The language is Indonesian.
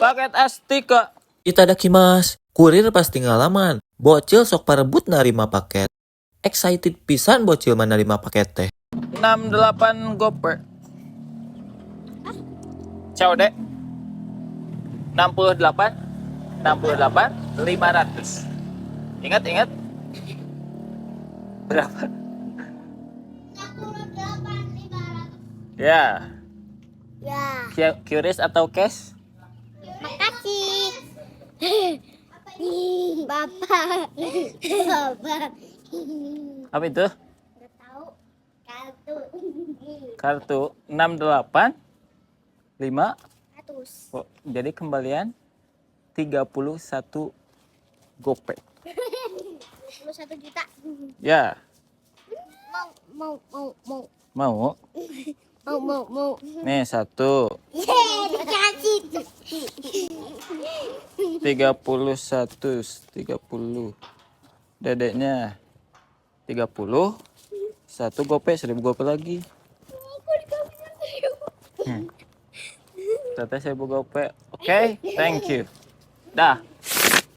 Paket Astika. Itadakimasu. Kurir pasti ngalaman. Bocil sok parebut narima paket. Excited pisan bocil menerima paket teh. 68 goper. Ciao dek. 68 500. Ingat. Berapa? 68.500. Ya. Ya. Curious atau cash? Makasih. Bapak. Apa itu? Nggak tahu. Kartu Kartu. 68 5. 100. Oh, jadi kembalian 31 gopek. 1 juta. Ya. Mau. Mau? Nih 1. Dikasih. 30. Dedeknya 30. 1 gopek, 1000 gopek lagi. Teteh 1000 gopek. Oke, thank you. Dah.